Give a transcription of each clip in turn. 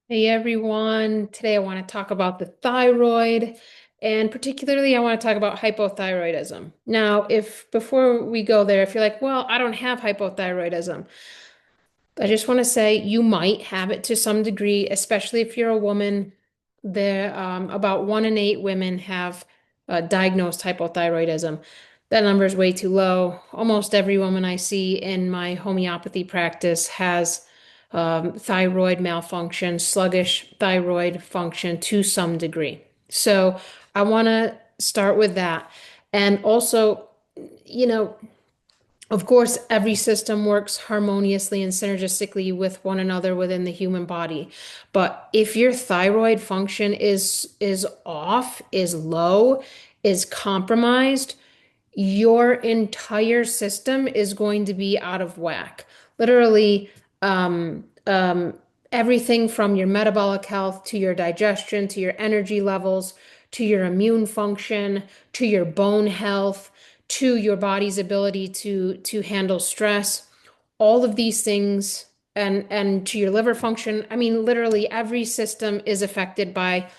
Hey everyone, today I want to talk about the thyroid, and particularly I want to talk about hypothyroidism. Now, if before we go there, if you're like, well, I don't have hypothyroidism, I just want to say you might have it to some degree, especially if you're a woman. There, about 1 in 8 women have diagnosed hypothyroidism. That number is way too low. Almost every woman I see in my homeopathy practice has thyroid malfunction, sluggish thyroid function to some degree. So I want to start with that. And also, you know, of course, every system works harmoniously and synergistically with one another within the human body. But if your thyroid function is off, is low, is compromised, your entire system is going to be out of whack. Literally, um, um, everything from your metabolic health to your digestion to your energy levels to your immune function to your bone health to your body's ability to handle stress, all of these things and to your liver function. I mean, literally every system is affected by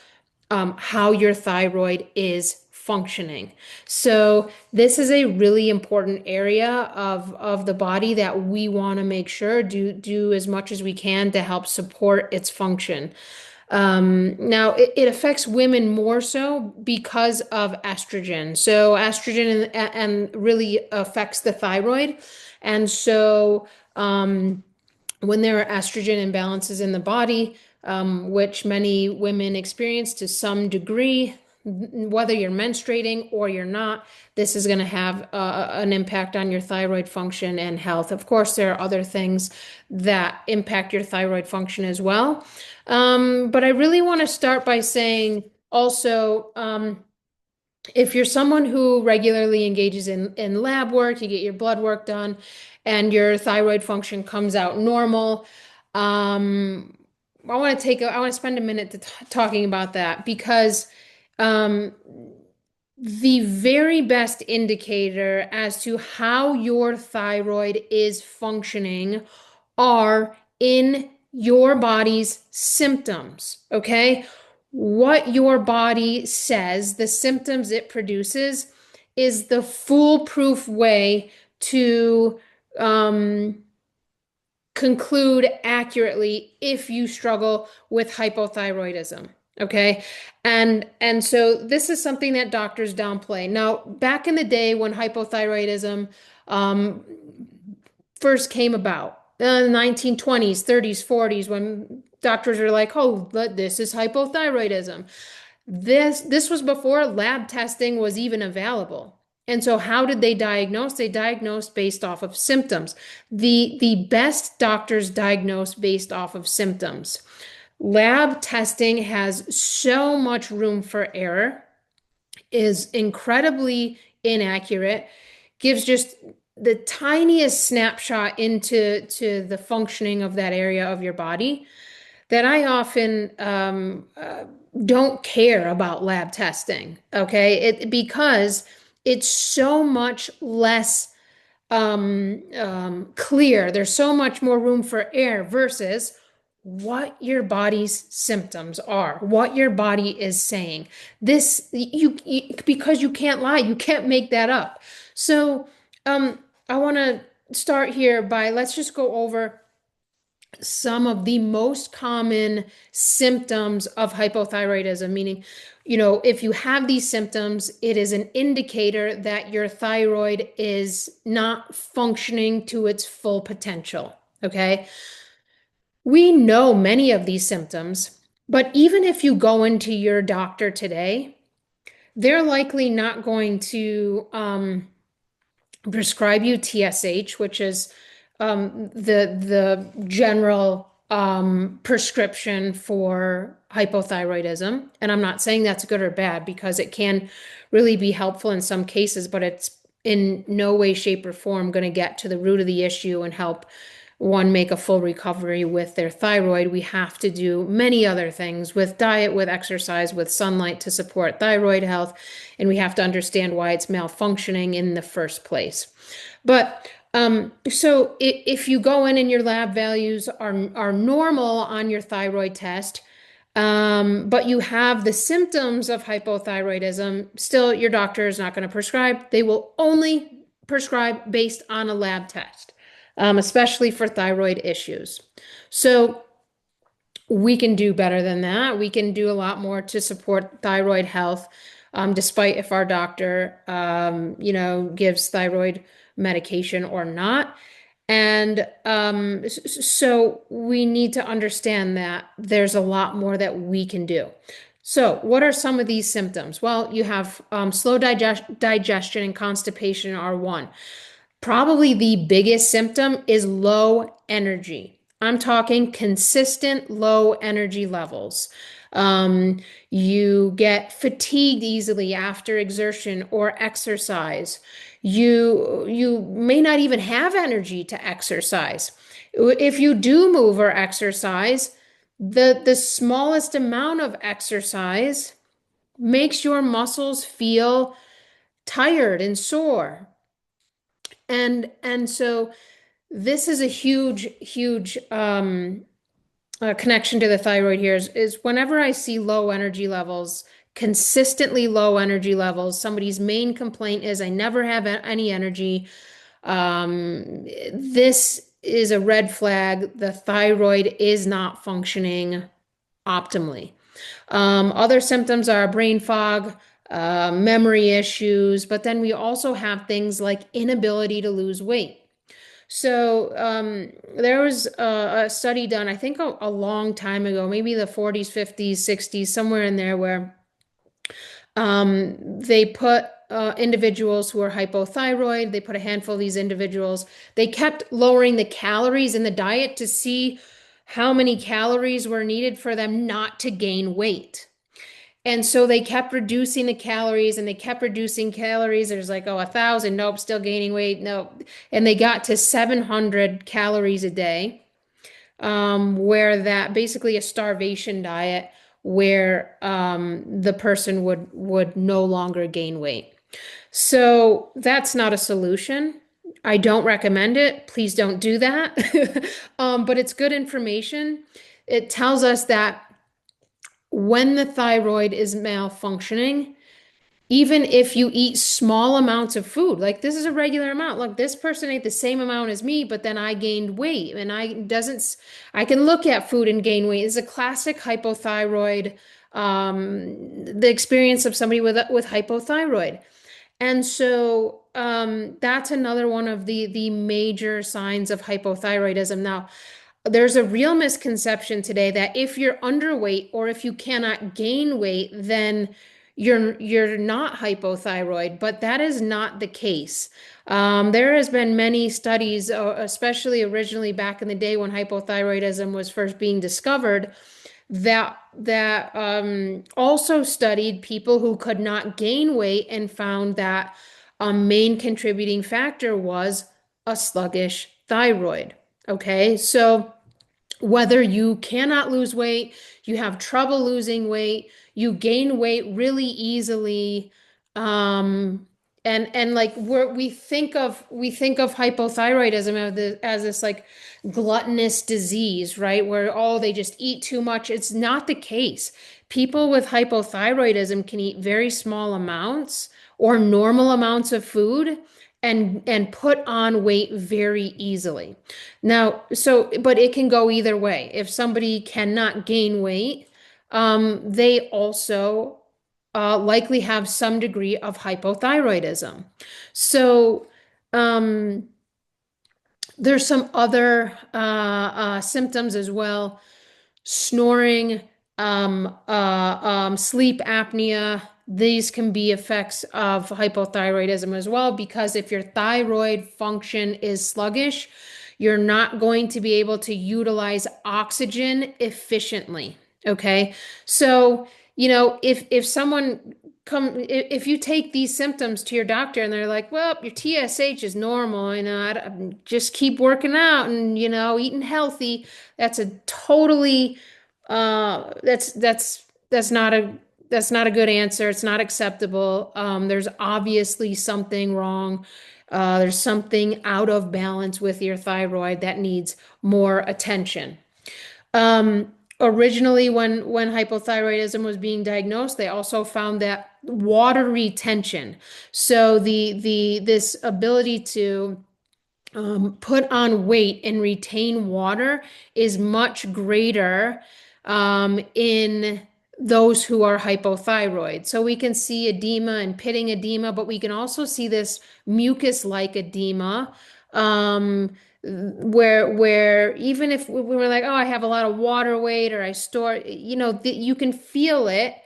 how your thyroid is functioning. So this is a really important area of the body that we want to make sure do as much as we can to help support its function. Now it affects women more so because of estrogen. So estrogen and really affects the thyroid. And so when there are estrogen imbalances in the body, which many women experience to some degree, whether you're menstruating or you're not, this is going to have an impact on your thyroid function and health. Of course, there are other things that impact your thyroid function as well. But I really want to start by saying also, if you're someone who regularly engages in lab work, you get your blood work done, and your thyroid function comes out normal, um, I want to spend a minute talking about that because um, the very best indicator as to how your thyroid is functioning are in your body's symptoms, okay? What your body says, the symptoms it produces, is the foolproof way to um, conclude accurately if you struggle with hypothyroidism. Okay. And so this is something that doctors downplay. Now, back in the day when hypothyroidism um, first came about, 1920s, 30s, 40s, when doctors are like, oh, this is hypothyroidism. This was before lab testing was even available. And so how did they diagnose? They diagnosed based off of symptoms. The best doctors diagnose based off of symptoms. Lab testing has so much room for error, is incredibly inaccurate, gives just the tiniest snapshot into the functioning of that area of your body that I often don't care about lab testing, okay? Because it's so much less clear. There's so much more room for error versus what your body's symptoms are, what your body is saying. Because you can't lie, you can't make that up. So, I want to start here by let's just go over some of the most common symptoms of hypothyroidism, meaning, if you have these symptoms, it is an indicator that your thyroid is not functioning to its full potential. Okay. We know many of these symptoms, but even if you go into your doctor today, they're likely not going to prescribe you TSH, which is the general prescription for hypothyroidism. And I'm not saying that's good or bad because it can really be helpful in some cases, but it's in no way, shape, or form going to get to the root of the issue and help one make a full recovery with their thyroid. We have to do many other things with diet, with exercise, with sunlight to support thyroid health. And we have to understand why it's malfunctioning in the first place. But So if you go in and your lab values are normal on your thyroid test, but you have the symptoms of hypothyroidism, still your doctor is not going to prescribe. They will only prescribe based on a lab test, especially for thyroid issues. So we can do better than that. We can do a lot more to support thyroid health, despite if our doctor, gives thyroid medication or not. And so we need to understand that there's a lot more that we can do. So, what are some of these symptoms? Well, you have slow digestion and constipation are one. Probably the biggest symptom is low energy. I'm talking consistent low energy levels. Um, you get fatigued easily after exertion or exercise. You may not even have energy to exercise. If you do move or exercise, the smallest amount of exercise makes your muscles feel tired and sore. And so this is a huge connection to the thyroid here is whenever I see low energy levels, consistently low energy levels, somebody's main complaint is I never have any energy. This is a red flag. The thyroid is not functioning optimally. Other symptoms are brain fog, memory issues, but then we also have things like inability to lose weight. So there was a study done, I think a long time ago, maybe the 40s, 50s, 60s, somewhere in there, where they put individuals who are hypothyroid, they put a handful of these individuals, they kept lowering the calories in the diet to see how many calories were needed for them not to gain weight. And so they kept reducing the calories and they kept reducing calories. There's like, oh, 1,000. Nope, still gaining weight. Nope. And they got to 700 calories a day, where that basically a starvation diet where the person would no longer gain weight. So that's not a solution. I don't recommend it. Please don't do that. But it's good information. It tells us that when the thyroid is malfunctioning, even if you eat small amounts of food, like this is a regular amount. Look, this person ate the same amount as me, but then I gained weight and I can look at food and gain weight. It's a classic hypothyroid, the experience of somebody with hypothyroid. And so that's another one of the major signs of hypothyroidism. Now, there's a real misconception today that if you're underweight or if you cannot gain weight, then you're not hypothyroid, but that is not the case. There has been many studies, especially originally back in the day when hypothyroidism was first being discovered, that also studied people who could not gain weight and found that a main contributing factor was a sluggish thyroid. Okay, so whether you cannot lose weight, you have trouble losing weight, you gain weight really easily, um, and like we think of hypothyroidism as this like gluttonous disease, right? Where oh they just eat too much. It's not the case. People with hypothyroidism can eat very small amounts or normal amounts of food and put on weight very easily. Now, but it can go either way. If somebody cannot gain weight, they also likely have some degree of hypothyroidism. So, um, there's some other symptoms as well. Snoring, sleep apnea. These can be effects of hypothyroidism as well, because if your thyroid function is sluggish, you're not going to be able to utilize oxygen efficiently. Okay. So, if someone if you take these symptoms to your doctor and they're like, well, your TSH is normal, just keep working out and, eating healthy. That's a totally, that's not a good answer. It's not acceptable. There's obviously something wrong. There's something out of balance with your thyroid that needs more attention. Originally, when hypothyroidism was being diagnosed, they also found that water retention. So the this ability to put on weight and retain water is much greater in those who are hypothyroid. So we can see edema and pitting edema, but we can also see this mucus-like edema, um, where even if we were like, oh, I have a lot of water weight or I store, you can feel it.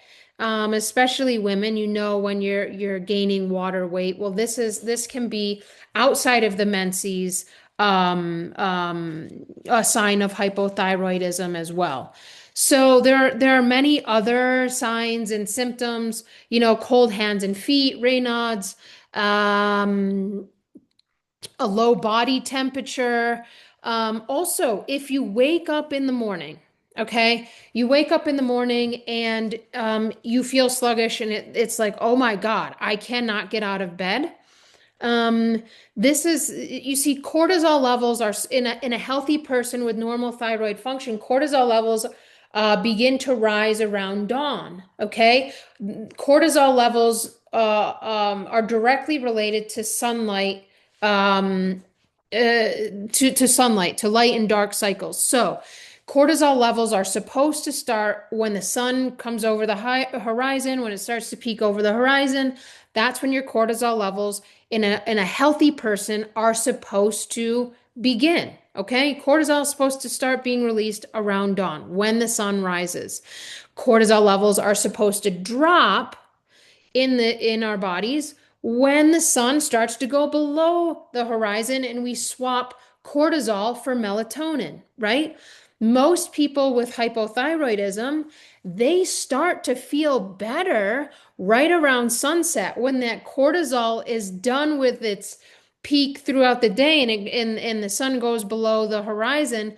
Especially women, when you're gaining water weight. Well, this can be outside of the menses, a sign of hypothyroidism as well. So there are many other signs and symptoms, cold hands and feet, Raynaud's, um, a low body temperature. Also, if you wake up in the morning, okay, you wake up in the morning and you feel sluggish and it's like, oh my God, I cannot get out of bed. Um, this is, you see, cortisol levels are in a healthy person with normal thyroid function, cortisol levels begin to rise around dawn. Okay. Cortisol levels are directly related to sunlight, to sunlight, to light and dark cycles. So, cortisol levels are supposed to start when the sun comes over the horizon, when it starts to peak over the horizon. That's when your cortisol levels in a healthy person are supposed to begin. Okay, cortisol is supposed to start being released around dawn when the sun rises. Cortisol levels are supposed to drop in our bodies when the sun starts to go below the horizon and we swap cortisol for melatonin, right? Most people with hypothyroidism, they start to feel better right around sunset when that cortisol is done with its peak throughout the day and the sun goes below the horizon.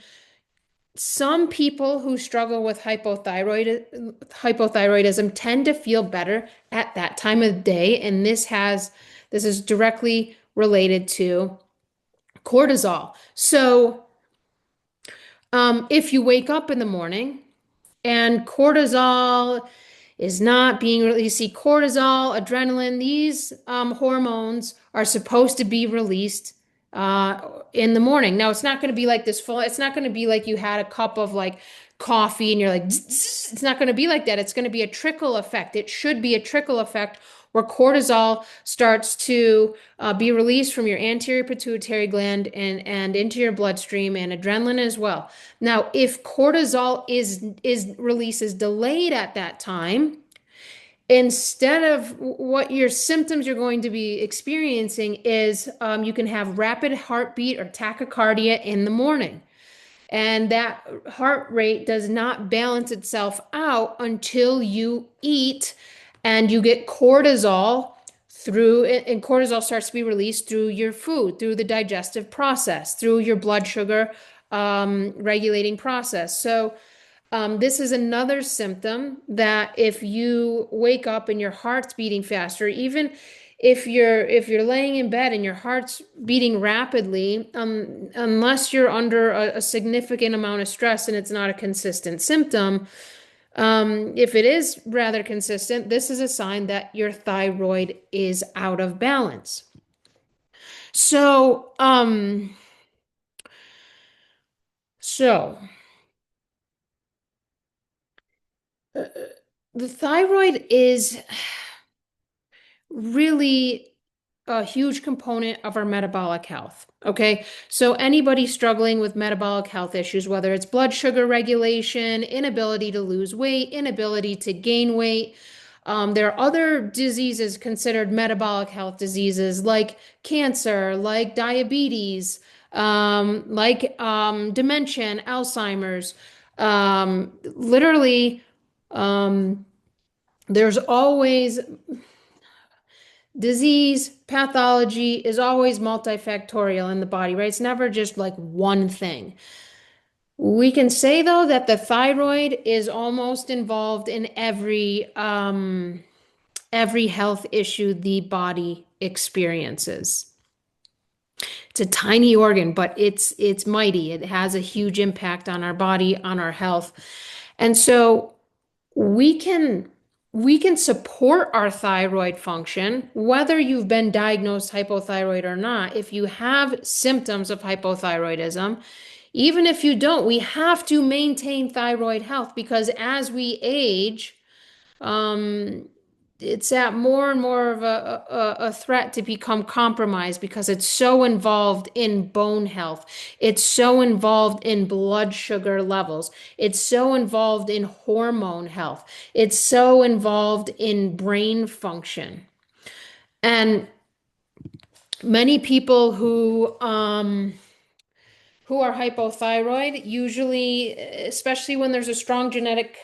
Some people who struggle with hypothyroidism tend to feel better at that time of day, and this is directly related to cortisol. So, if you wake up in the morning and cortisol is not being released. You see, cortisol, adrenaline, these hormones are supposed to be released in the morning. Now, it's not going to be like this full, it's not going to be like you had a cup of like coffee and you're like, zzz, zzz. It's not going to be like that. It's going to be a trickle effect. It should be a trickle effect where cortisol starts to be released from your anterior pituitary gland and into your bloodstream and adrenaline as well. Now, if cortisol is release is delayed at that time, instead of what your symptoms you're going to be experiencing is you can have rapid heartbeat or tachycardia in the morning. And that heart rate does not balance itself out until you eat and you get cortisol through it, and cortisol starts to be released through your food, through the digestive process, through your blood sugar regulating process. So, this is another symptom that if you wake up and your heart's beating faster, even if you're laying in bed and your heart's beating rapidly, unless you're under a significant amount of stress and it's not a consistent symptom, if it is rather consistent, this is a sign that your thyroid is out of balance. So, so uh, the thyroid is really a huge component of our metabolic health. Okay. So anybody struggling with metabolic health issues, whether it's blood sugar regulation, inability to lose weight, inability to gain weight, there are other diseases considered metabolic health diseases like cancer, like diabetes, dementia, and Alzheimer's. Literally, um, there's always disease pathology is always multifactorial in the body, right? It's never just like one thing. We can say though that the thyroid is almost involved in every health issue the body experiences. It's a tiny organ, but it's mighty. It has a huge impact on our body, on our health. And so we can we can support our thyroid function, whether you've been diagnosed hypothyroid or not. If you have symptoms of hypothyroidism, even if you don't, we have to maintain thyroid health because as we age, um, it's at more and more of a threat to become compromised because it's so involved in bone health. It's so involved in blood sugar levels. It's so involved in hormone health. It's so involved in brain function. And many people who are hypothyroid, usually, especially when there's a strong genetic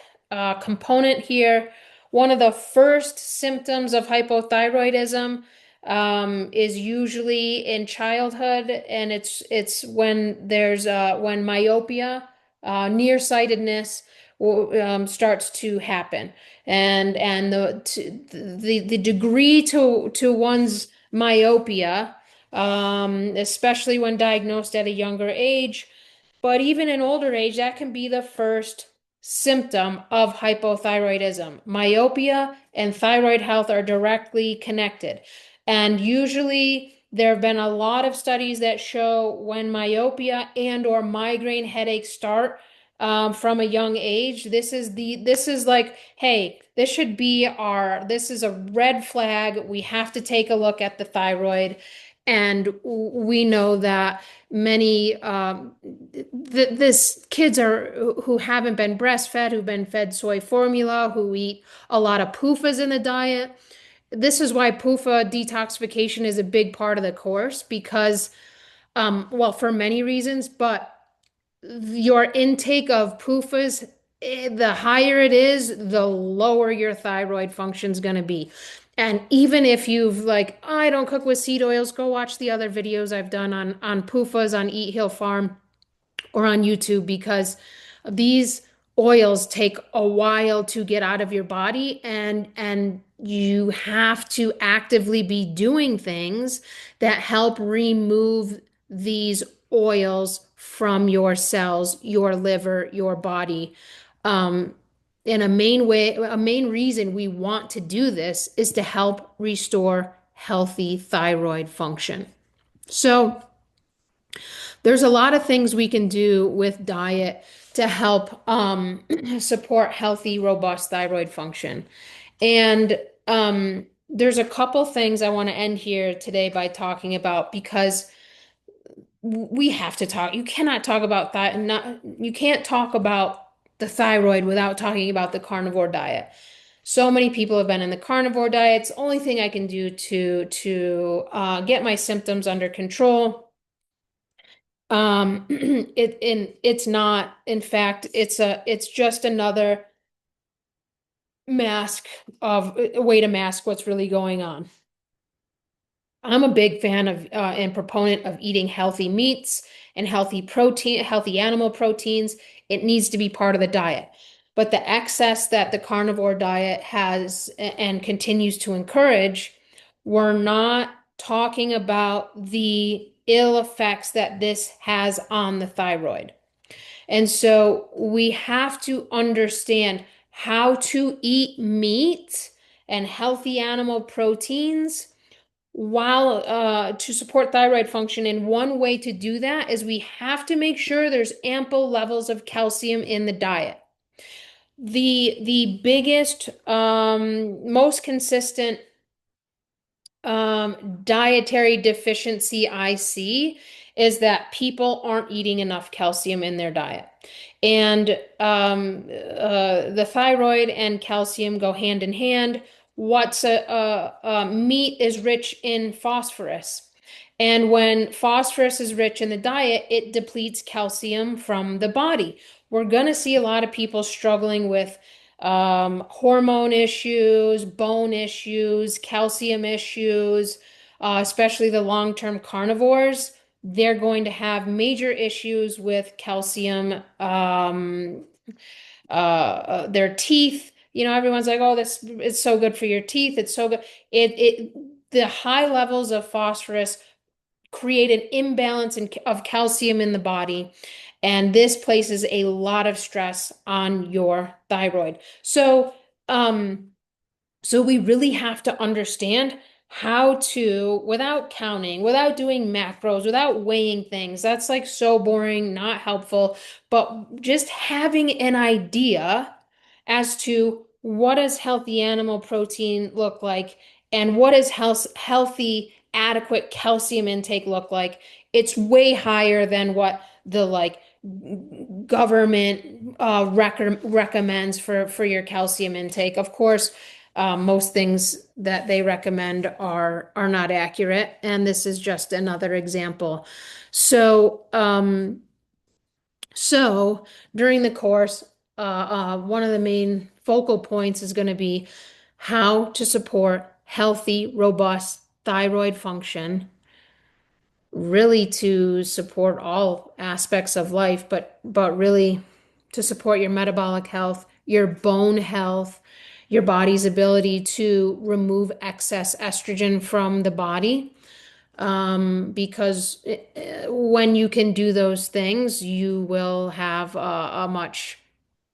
component here, one of the first symptoms of hypothyroidism is usually in childhood, and it's when there's when myopia, nearsightedness starts to happen, and the degree to one's myopia, especially when diagnosed at a younger age. But even in older age, that can be the first symptom of hypothyroidism. Myopia and thyroid health are directly connected. And usually there have been a lot of studies that show when myopia and or migraine headaches start from a young age, this is like, hey, this is a red flag. We have to take a look at the thyroid. And we know that many this kids are who haven't been breastfed, who've been fed soy formula, who eat a lot of PUFAs in the diet. This is why PUFA detoxification is a big part of the course because, well, for many reasons, but your intake of PUFAs, the higher it is, the lower your thyroid function is going to be. And even if you've like, "Oh, I don't cook with seed oils," go watch the other videos I've done on PUFAs on Eat Heal Farm or on YouTube because these oils take a while to get out of your body and you have to actively be doing things that help remove these oils from your cells, your liver, your body. Um, and a main reason we want to do this is to help restore healthy thyroid function. So, there's a lot of things we can do with diet to help support healthy, robust thyroid function. And there's a couple things I want to end here today by talking about because we have to talk. You cannot talk about that, not you can't talk about the thyroid without talking about the carnivore diet. So many people have been in the carnivore diet. It's the only thing I can do to get my symptoms under control. It's not, in fact, it's just another mask of a way to mask what's really going on. I'm a big fan of and proponent of eating healthy meats and healthy protein, healthy animal proteins. It needs to be part of the diet. But the excess that the carnivore diet has and continues to encourage, we're not talking about the ill effects that this has on the thyroid. And so we have to understand how to eat meat and healthy animal proteins while to support thyroid function. And one way to do that is we have to make sure there's ample levels of calcium in the diet. The biggest, most consistent dietary deficiency I see is that people aren't eating enough calcium in their diet. And the thyroid and calcium go hand in hand. Meat is rich in phosphorus. And when phosphorus is rich in the diet, it depletes calcium from the body. We're going to see a lot of people struggling with hormone issues, bone issues, calcium issues, especially the long-term carnivores. They're going to have major issues with calcium, their teeth. You know, everyone's like, "Oh, this it's so good for your teeth. It's so good." The high levels of phosphorus create an imbalance of calcium in the body. And this places a lot of stress on your thyroid. Um, so we really have to understand how to, without counting, without doing macros, without weighing things. That's like so boring, not helpful, but just having an idea as to what does healthy animal protein look like and what does healthy, adequate calcium intake look like. It's way higher than what the like government recommends for your calcium intake. Of course, most things that they recommend are not accurate, and this is just another example. So, so during the course, one of the main focal points is going to be how to support healthy, robust thyroid function, really to support all aspects of life, but really to support your metabolic health, your bone health, your body's ability to remove excess estrogen from the body. Because when you can do those things, you will have a much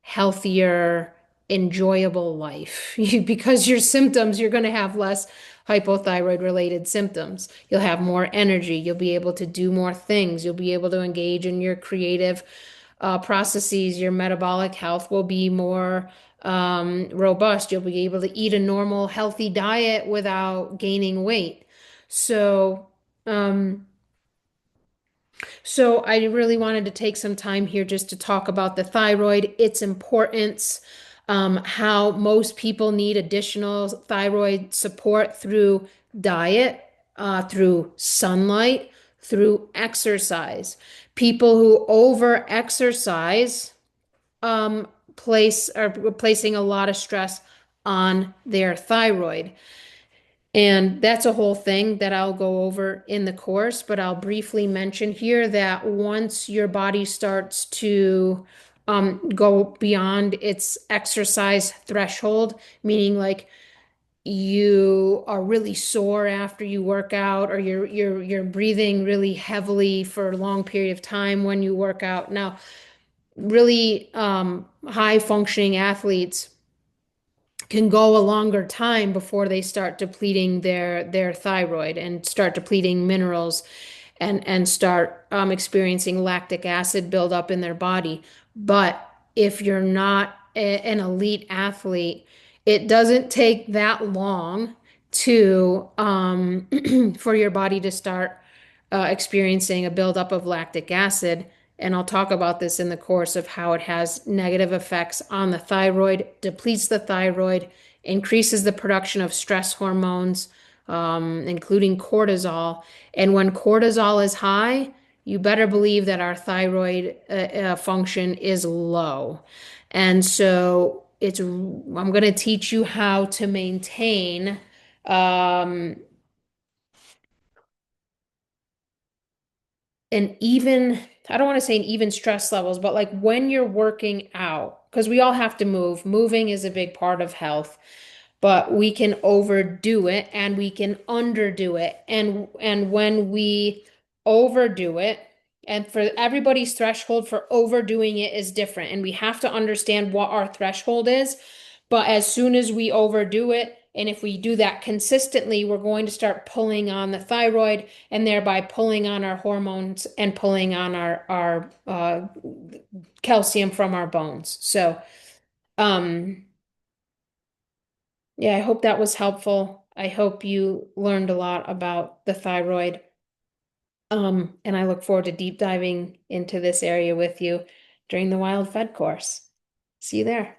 healthier, enjoyable life. Because your symptoms, you're going to have less hypothyroid related symptoms. You'll have more energy. You'll be able to do more things. You'll be able to engage in your creative processes. Your metabolic health will be more robust. You'll be able to eat a normal, healthy diet without gaining weight. So, um, so I really wanted to take some time here just to talk about the thyroid, its importance, how most people need additional thyroid support through diet, through sunlight, through exercise. People who over exercise um, are placing a lot of stress on their thyroid. And that's a whole thing that I'll go over in the course, but I'll briefly mention here that once your body starts to go beyond its exercise threshold, meaning like you are really sore after you work out, or you're breathing really heavily for a long period of time when you work out. Now, really high functioning athletes can go a longer time before they start depleting their thyroid and start depleting minerals and start experiencing lactic acid buildup in their body. But if you're not an elite athlete, it doesn't take that long to for your body to start experiencing a buildup of lactic acid. And I'll talk about this in the course of how it has negative effects on the thyroid, depletes the thyroid, increases the production of stress hormones, including cortisol. And when cortisol is high, you better believe that our thyroid function is low. And so I'm going to teach you how to maintain um, an even, I don't want to say an even stress levels, but like when you're working out, because we all have to move. Moving is a big part of health, but we can overdo it and we can underdo it. And when we overdo it, and for everybody's threshold for overdoing it is different, and we have to understand what our threshold is. But as soon as we overdo it, and if we do that consistently, we're going to start pulling on the thyroid and thereby pulling on our hormones and pulling on our calcium from our bones. So, um, yeah, I hope that was helpful. I hope you learned a lot about the thyroid. And I look forward to deep diving into this area with you during the Wild Fed course. See you there.